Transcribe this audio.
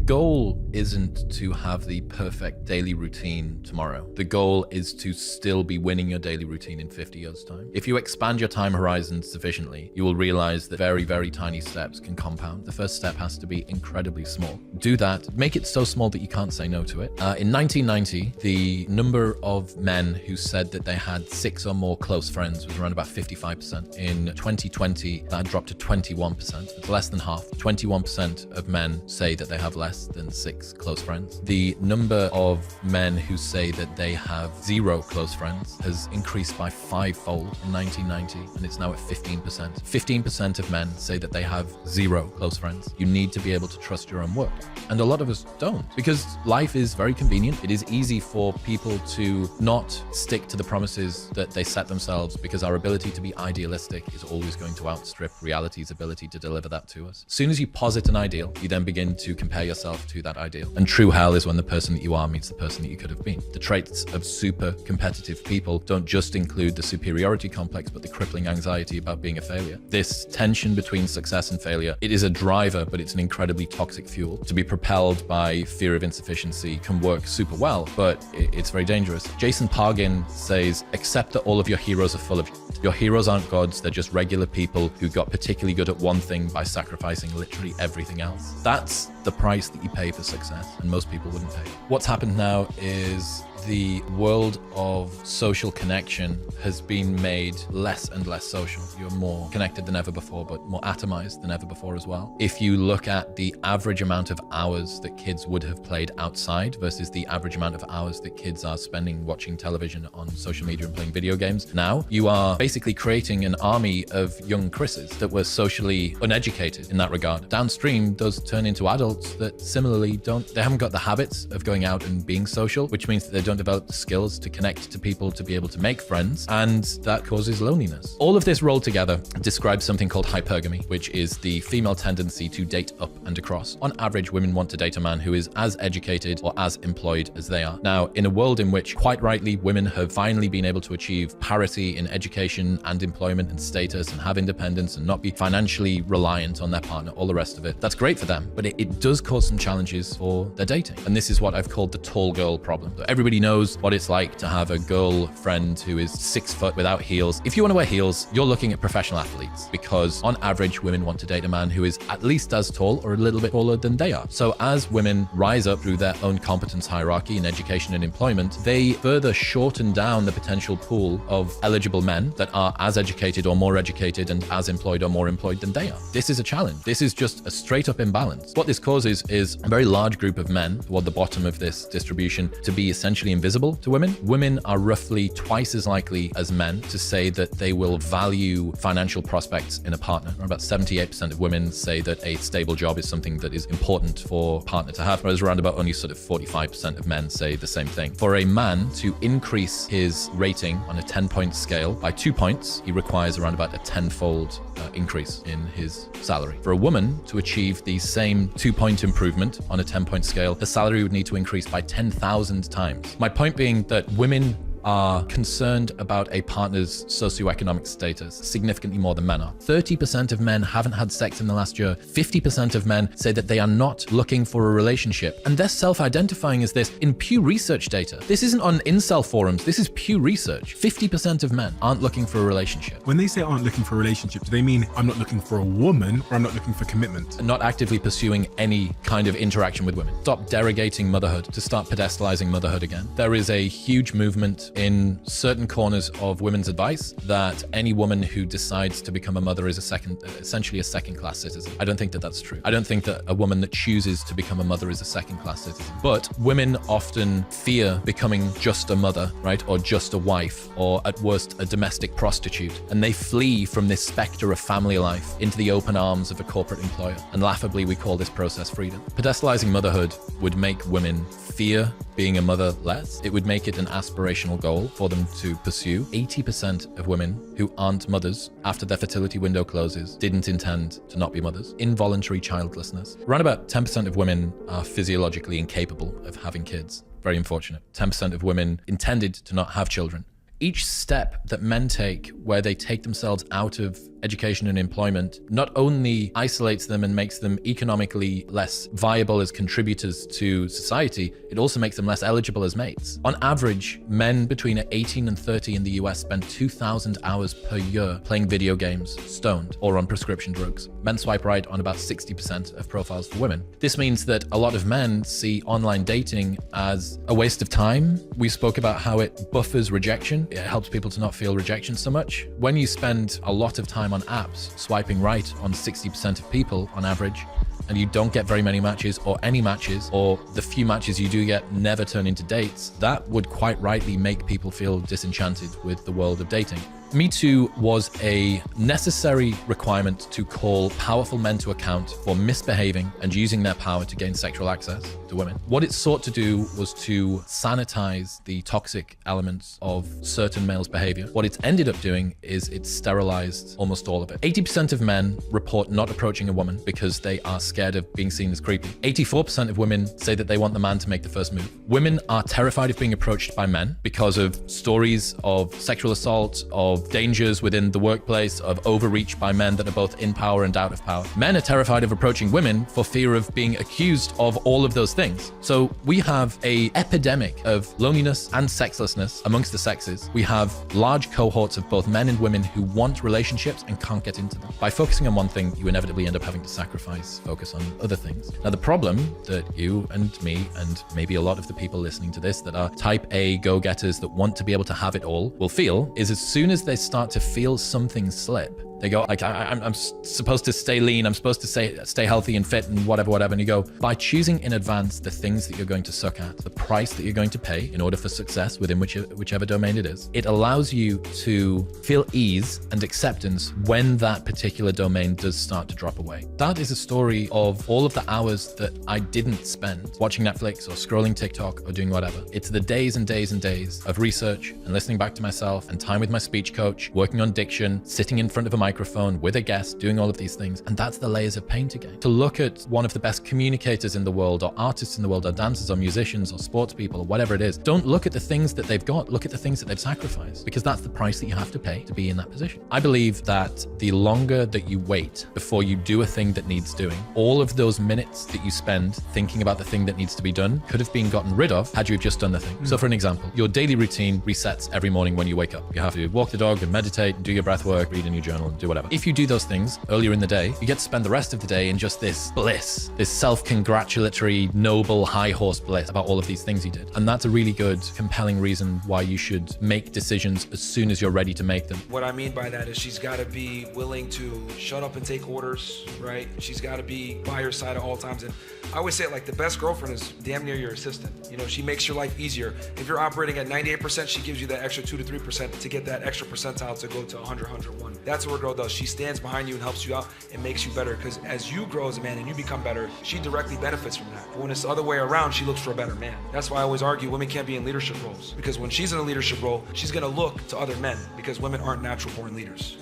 goal isn't to have the perfect daily routine tomorrow. The goal is to still be winning your daily routine in 50 years' time. If you expand your time horizons sufficiently, you will realize that very, very tiny steps can compound. The first step has to be incredibly small. Do that. Make it so small that you can't say no to it. In 1990, the number of men who said that they had 6 or more close friends was around about 55%. In 2020, that dropped to 21%. It's less than half. 21% of men say that they have less than 6 close friends. The number of men who say that they have 0 close friends has increased by 5-fold in 1990, and it's now at 15%. 15% of men say that they have 0 close friends. You need to be able to trust your own work. And a lot of us don't, because life is very convenient. It is easy for people to not stick to the promises that they set themselves, because our ability to be idealistic is always going to outstrip reality's ability to deliver that to us. As soon as you posit an ideal, you then begin to compare yourself to that ideal. And true hell is when the person that you are meets the person that you could have been. The traits of super competitive people don't just include the superiority complex, but the crippling anxiety about being a failure. This tension between success and failure, it is a driver, but it's an incredibly toxic fuel. To be propelled by fear of insufficiency can work super well, but it's very dangerous. Jason Pargin says, accept that all of your heroes are full of shit. Your heroes aren't gods, they're just regular people who got particularly good at one thing by sacrificing literally everything else. That's the price that you pay for success, and most people wouldn't pay. What's happened now is the world of social connection has been made less and less social. You're more connected than ever before, but more atomized than ever before as well. If you look at the average amount of hours that kids would have played outside versus the average amount of hours that kids are spending watching television, on social media and playing video games, now you are basically creating an army of young Chris's that were socially uneducated in that regard. Downstream, those turn into adults that similarly they haven't got the habits of going out and being social, which means that they don't develop the skills to connect to people, to be able to make friends, and that causes loneliness. All of this rolled together describes something called hypergamy, which is the female tendency to date up and across. On average, women want to date a man who is as educated or as employed as they are. Now, in a world in which, quite rightly, women have finally been able to achieve parity in education and employment and status and have independence and not be financially reliant on their partner, all the rest of it, that's great for them, but it does cause some challenges for their dating. And this is what I've called the tall girl problem. So everybody knows what it's like to have a girlfriend who is 6 foot without heels. If you want to wear heels, you're looking at professional athletes, because on average, women want to date a man who is at least as tall or a little bit taller than they are. So as women rise up through their own competence hierarchy in education and employment, they further shorten down the potential pool of eligible men that are as educated or more educated and as employed or more employed than they are. This is a challenge. This is just a straight up imbalance. What this causes is a very large group of men toward the bottom of this distribution to be essentially invisible to women. Women are roughly twice as likely as men to say that they will value financial prospects in a partner. About 78% of women say that a stable job is something that is important for a partner to have, whereas around about only sort of 45% of men say the same thing. For a man to increase his rating on a 10-point scale by 2 points, he requires around about a 10-fold increase in his salary. For a woman to achieve the same 2-point improvement on a 10-point scale, her salary would need to increase by 10,000 times. My point being that women are concerned about a partner's socioeconomic status significantly more than men are. 30% of men haven't had sex in the last year. 50% of men say that they are not looking for a relationship. And they're self-identifying as this in Pew Research data. This isn't on incel forums. This is Pew Research. 50% of men aren't looking for a relationship. When they say aren't looking for a relationship, do they mean I'm not looking for a woman or I'm not looking for commitment? And not actively pursuing any kind of interaction with women. Stop derogating motherhood to start pedestalizing motherhood again. There is a huge movement in certain corners of women's advice that any woman who decides to become a mother is essentially a second-class citizen. I don't think that that's true. I don't think that a woman that chooses to become a mother is a second-class citizen. But women often fear becoming just a mother, right? Or just a wife, or at worst, a domestic prostitute. And they flee from this specter of family life into the open arms of a corporate employer. And laughably, we call this process freedom. Pedestalizing motherhood would make women fear being a mother less. It would make it an aspirational goal for them to pursue. 80% of women who aren't mothers after their fertility window closes didn't intend to not be mothers. Involuntary childlessness. Around about 10% of women are physiologically incapable of having kids. Very unfortunate. 10% of women intended to not have children. Each step that men take where they take themselves out of education and employment not only isolates them and makes them economically less viable as contributors to society, it also makes them less eligible as mates. On average, men between 18 and 30 in the US spend 2,000 hours per year playing video games, stoned, or on prescription drugs. Men swipe right on about 60% of profiles for women. This means that a lot of men see online dating as a waste of time. We spoke about how it buffers rejection. It helps people to not feel rejection so much. When you spend a lot of time on apps swiping right on 60% of people on average, and you don't get very many matches or any matches, or the few matches you do get never turn into dates, that would quite rightly make people feel disenchanted with the world of dating. Me Too was a necessary requirement to call powerful men to account for misbehaving and using their power to gain sexual access to women. What it sought to do was to sanitize the toxic elements of certain males' behavior. What it's ended up doing is it's sterilized almost all of it. 80% of men report not approaching a woman because they are scared of being seen as creepy. 84% of women say that they want the man to make the first move. Women are terrified of being approached by men because of stories of sexual assault, of dangers within the workplace, of overreach by men that are both in power and out of power. Men are terrified of approaching women for fear of being accused of all of those things. So we have an epidemic of loneliness and sexlessness amongst the sexes. We have large cohorts of both men and women who want relationships and can't get into them. By focusing on one thing, you inevitably end up having to sacrifice focus on other things. Now, the problem that you and me and maybe a lot of the people listening to this that are type A go-getters that want to be able to have it all will feel is as soon as they start to feel something slip, they go, like, I'm supposed to stay lean, I'm supposed to stay healthy and fit and whatever, and you go, by choosing in advance the things that you're going to suck at, the price that you're going to pay in order for success within whichever domain it is, it allows you to feel ease and acceptance when that particular domain does start to drop away. That is a story of all of the hours that I didn't spend watching Netflix or scrolling TikTok or doing whatever. It's the days and days and days of research and listening back to myself and time with my speech coach, working on diction, sitting in front of a microphone with a guest, doing all of these things. And that's the layers of paint again. To look at one of the best communicators in the world, or artists in the world, or dancers, or musicians, or sports people, or whatever it is, don't look at the things that they've got, look at the things that they've sacrificed, because that's the price that you have to pay to be in that position. I believe that the longer that you wait before you do a thing that needs doing, all of those minutes that you spend thinking about the thing that needs to be done could have been gotten rid of had you just done the thing. So for an example, your daily routine resets every morning when you wake up. You have to walk the dog and meditate, and do your breath work, read in your journal, and do whatever. If you do those things earlier in the day, you get to spend the rest of the day in just this bliss, this self-congratulatory, noble, high horse bliss about all of these things you did. And that's a really good, compelling reason why you should make decisions as soon as you're ready to make them. What I mean by that is she's got to be willing to shut up and take orders, right? She's got to be by your side at all times. And I always say, like, the best girlfriend is damn near your assistant. You know, she makes your life easier. If you're operating at 98%, she gives you that extra 2 to 3% to get that extra percentile to go to 100, 101. That's what a girl does. She stands behind you and helps you out and makes you better, because as you grow as a man and you become better, she directly benefits from that. But when it's the other way around, she looks for a better man. That's why I always argue women can't be in leadership roles, because when she's in a leadership role, she's going to look to other men, because women aren't natural born leaders.